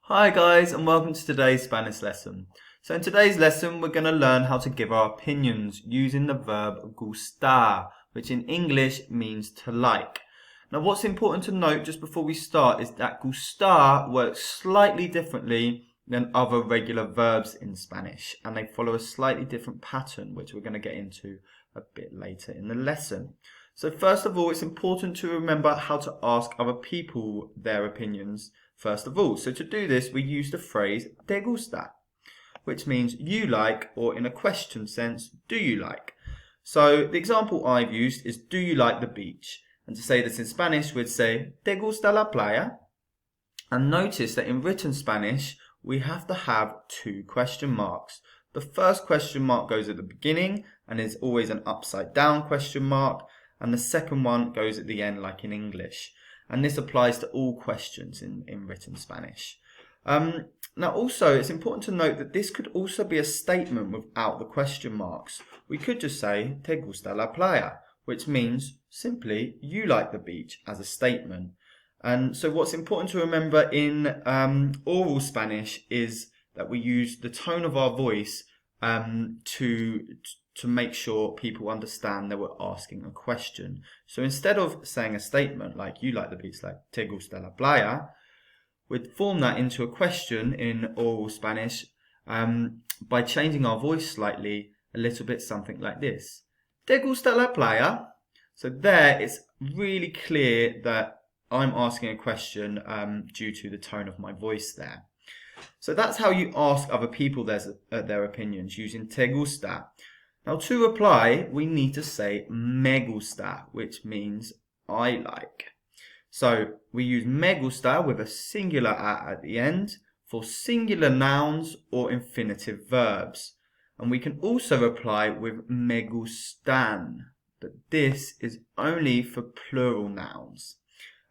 Hi guys, and welcome to today's Spanish lesson. So in today's lesson we're going to learn how to give our opinions using the verb gustar, which in English means to like. Now what's important to note just before we start is that gustar works slightly differently than other regular verbs in Spanish, and they follow a slightly different pattern, which we're going to get into a bit later in the lesson. So first of all, it's important to remember how to ask other people their opinions first of all. So to do this, we use the phrase te gusta, which means you like, or in a question sense, do you like? So the example I've used is do you like the beach? And to say this in Spanish, we'd say te gusta la playa? And notice that in written Spanish, we have to have two question marks. The first question mark goes at the beginning and is always an upside down question mark. And the second one goes at the end like in English. And this applies to all questions in written Spanish. Now also, it's important to note that this could also be a statement without the question marks. We could just say, te gusta la playa, which means simply, you like the beach, as a statement. And so what's important to remember in oral Spanish is that we use the tone of our voice to make sure people understand that we're asking a question. So instead of saying a statement like you like the beach, like te gusta la playa, we'd form that into a question in oral Spanish by changing our voice slightly, a little bit something like this. Te gusta la playa? So there it's really clear that I'm asking a question due to the tone of my voice there. So that's how you ask other people their opinions, using te gusta. Now to reply, we need to say me gusta, which means I like. So we use me gusta with a singular at the end for singular nouns or infinitive verbs. And we can also reply with me gustan, but this is only for plural nouns.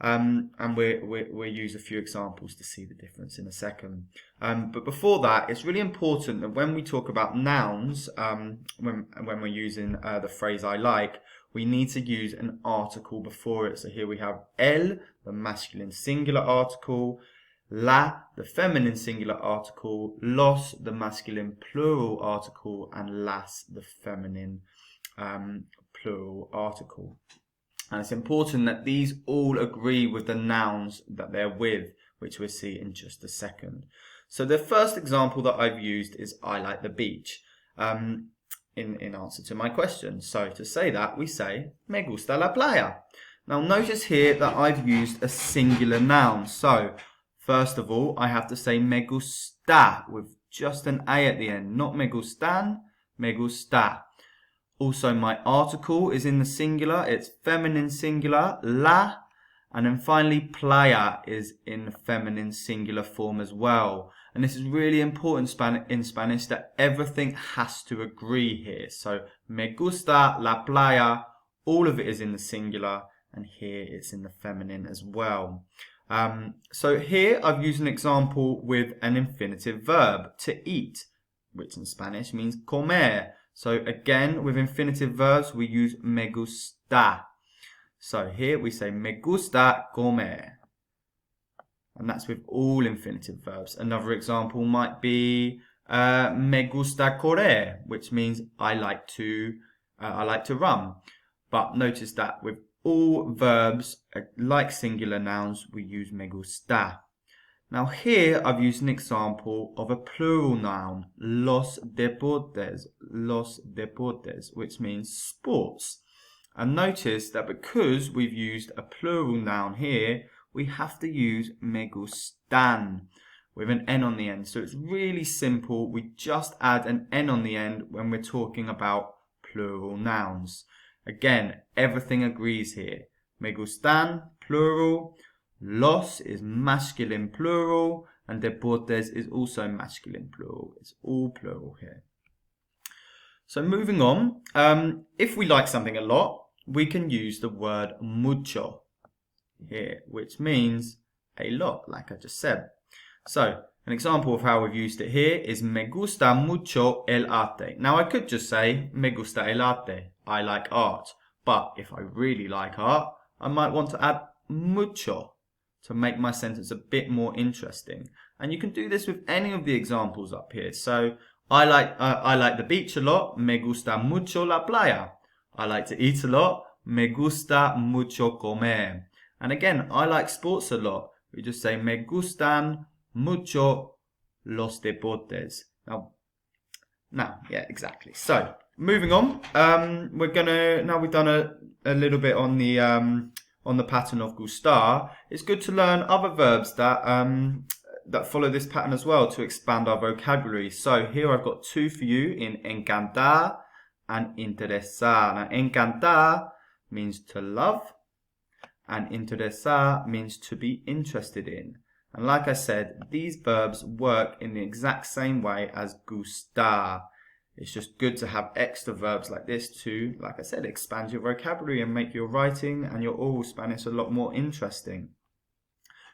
And we'll use a few examples to see the difference in a second. But before that, it's really important that when we talk about nouns, when we're using the phrase I like, we need to use an article before it. So here we have el, the masculine singular article, la, the feminine singular article, los, the masculine plural article, and las, the feminine plural article. And it's important that these all agree with the nouns that they're with, which we'll see in just a second. So the first example that I've used is I like the beach in answer to my question. So to say that, we say me gusta la playa. Now notice here that I've used a singular noun. So first of all, I have to say me gusta with just an A at the end. Not me gustan, me gusta. Also, my article is in the singular. It's feminine singular, la. And then finally, playa is in the feminine singular form as well. And this is really important in Spanish that everything has to agree here. So, me gusta la playa, all of it is in the singular. And here it's in the feminine as well. So here I've used an example with an infinitive verb, to eat, which in Spanish means comer. So again, with infinitive verbs, we use me gusta. So here we say me gusta comer. And that's with all infinitive verbs. Another example might be me gusta correr, which means I like to run. But notice that with all verbs, like singular nouns, we use me gusta. Now here I've used an example of a plural noun, los deportes, which means sports. And notice that because we've used a plural noun here, we have to use me gustan with an N on the end. So it's really simple. We just add an N on the end when we're talking about plural nouns. Again, everything agrees here. Me gustan, plural. Los is masculine plural, and deportes is also masculine plural. It's all plural here. So moving on, if we like something a lot, we can use the word mucho here, which means a lot, like I just said. So an example of how we've used it here is me gusta mucho el arte. Now I could just say me gusta el arte, I like art. But if I really like art, I might want to add mucho. to make my sentence a bit more interesting. And you can do this with any of the examples up here. So I like the beach a lot. Me gusta mucho la playa. I like to eat a lot. Me gusta mucho comer. And again, I like sports a lot. We just say me gustan mucho los deportes. Now, yeah, exactly. So moving on, we've done a little bit on the pattern of gustar. It's good to learn other verbs that follow this pattern as well to expand our vocabulary. So here I've got two for you in encantar and interesar. Now, encantar means to love, and interesar means to be interested in. And like I said, these verbs work in the exact same way as gustar. It's just good to have extra verbs like this to, like I said, expand your vocabulary and make your writing and your oral Spanish a lot more interesting.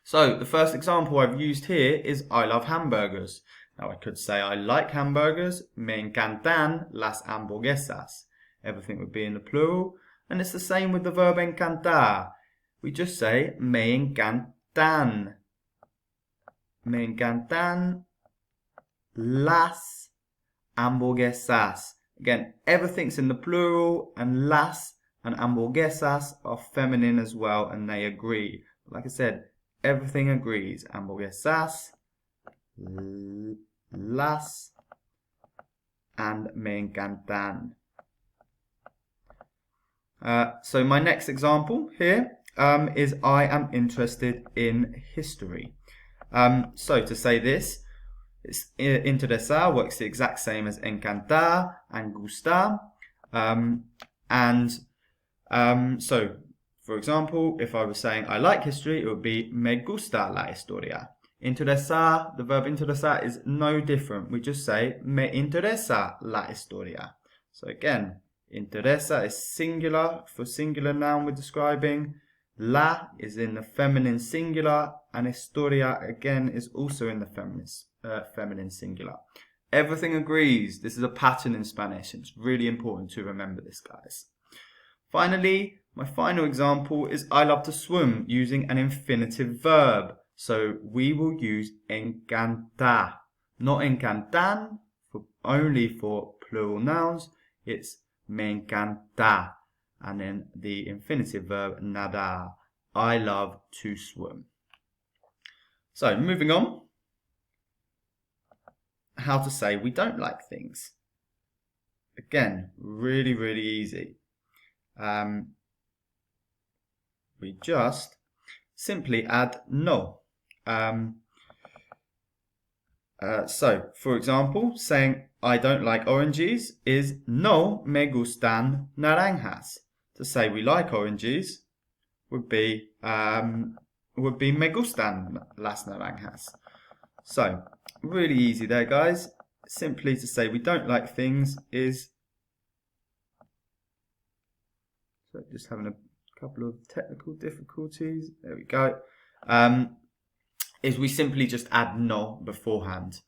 So the first example I've used here is I love hamburgers. Now I could say I like hamburgers. Me encantan las hamburguesas. Everything would be in the plural. And it's the same with the verb encantar. We just say me encantan. Me encantan las hamburguesas. Again, everything's in the plural, and las and hamburguesas are feminine as well, and they agree. Like I said, everything agrees. Hamburguesas, las, and me encantan. So my next example here is I am interested in history. So to say this, interesar works the exact same as encantar and gustar. So, for example, if I was saying I like history, it would be me gusta la historia. Interesar, the verb interesar is no different. We just say me interesa la historia. So again, interesa is singular for singular noun we're describing. La is in the feminine singular, and historia again is also in the feminine singular. Everything agrees. This is a pattern in Spanish. It's really important to remember this, guys. Finally, my final example is I love to swim using an infinitive verb. So we will use encantar, not encantan, only for plural nouns. It's me encanta. And then the infinitive verb, nadar. I love to swim. So, moving on. How to say we don't like things. Again, really, really easy. We just simply add no. So, for example, saying I don't like oranges is no me gustan naranjas. To say we like oranges would be me gustan las naranjas. So, really easy there, guys. Simply to say we don't like things is... So, just having a couple of technical difficulties. There we go. Is we simply just add no beforehand.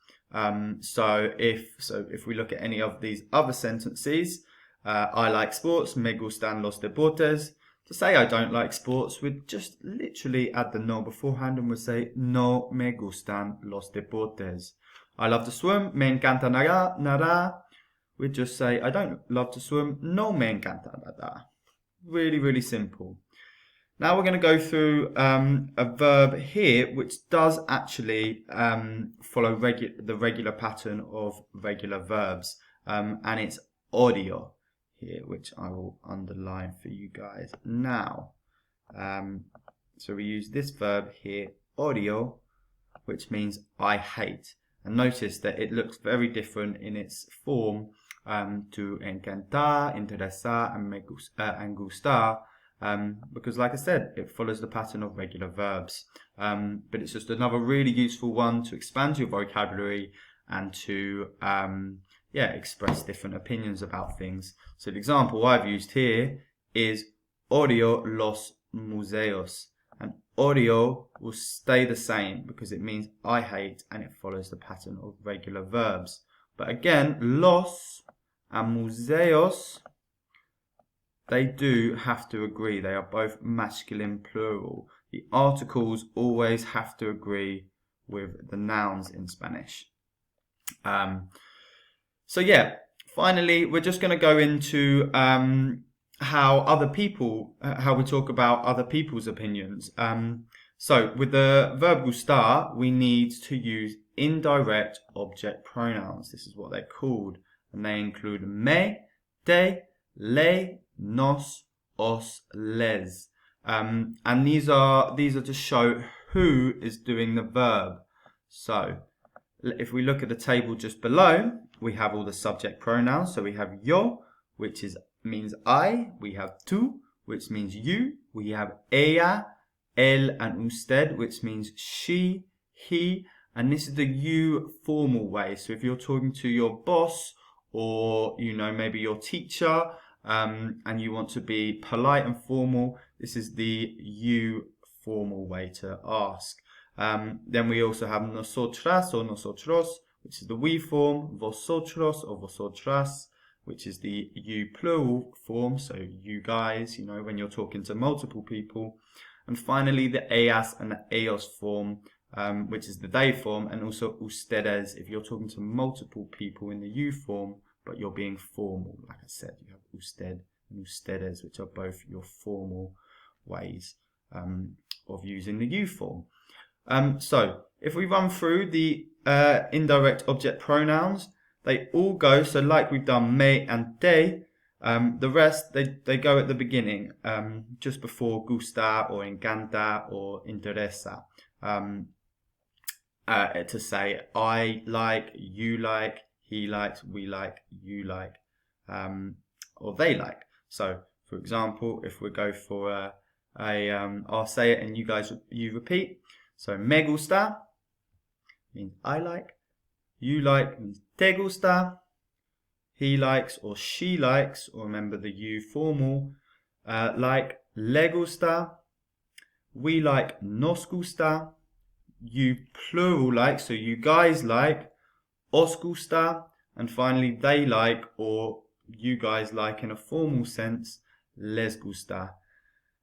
So if we look at any of these other sentences, I like sports, me gustan los deportes. To say I don't like sports, we'd just literally add the no beforehand and we'd say no me gustan los deportes. I love to swim, me encanta nadar. We'd just say I don't love to swim, no me encanta nadar. Really, really simple. Now we're going to go through a verb here which does actually follow the regular pattern of regular verbs. And it's odio here, which I will underline for you guys now. So we use this verb here, odio, which means I hate. And notice that it looks very different in its form to encantar, interesar, and gustar. Because like I said, it follows the pattern of regular verbs. But it's just another really useful one to expand your vocabulary and to express different opinions about things. So the example I've used here is odio los museos. And odio will stay the same because it means I hate and it follows the pattern of regular verbs. But again, los and museos, they do have to agree. They are both masculine plural. the articles always have to agree with the nouns in Spanish. So yeah, finally, we're just going to go into how we talk about other people's opinions. So with the verb gustar, we need to use indirect object pronouns. This is what they're called, and they include me, te, le, nos, os, les. And these are to show who is doing the verb. So if we look at the table just below, we have all the subject pronouns. So we have yo, which means I. We have tú, which means you. We have ella, él, and usted, which means she, he. And this is the you formal way. So if you're talking to your boss or, maybe your teacher, and you want to be polite and formal, this is the you formal way to ask. Then we also have nosotras or nosotros, which is the we form, vosotros or vosotras, which is the you plural form, so you guys, when you're talking to multiple people. And finally, the ellas and the ellos form, which is the they form, and also ustedes if you're talking to multiple people in the you form, but you're being formal. Like I said, you have usted and ustedes, which are both your formal ways of using the you form. So if we run through the indirect object pronouns, they all go, so like we've done me and te, the rest, they go at the beginning, just before gusta or encanta or interesa, to say I like, you like, he likes, we like, you like, or they like. So, for example, if we go for I'll say it and you repeat. So, me gusta means I like, you like means te gusta, he likes or she likes, or remember the you formal, like le gusta, we like nos gusta, you plural like, so you guys like, os gusta, and finally they like, or you guys like in a formal sense, les gusta.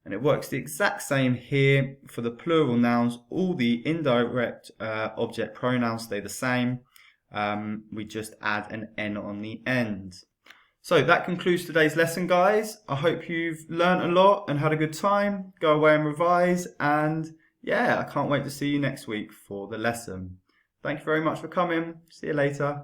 And it works the exact same here for the plural nouns. All the indirect object pronouns stay the same. We just add an N on the end. So that concludes today's lesson, guys. I hope you've learned a lot and had a good time. Go away and revise. And yeah, I can't wait to see you next week for the lesson. Thank you very much for coming. See you later.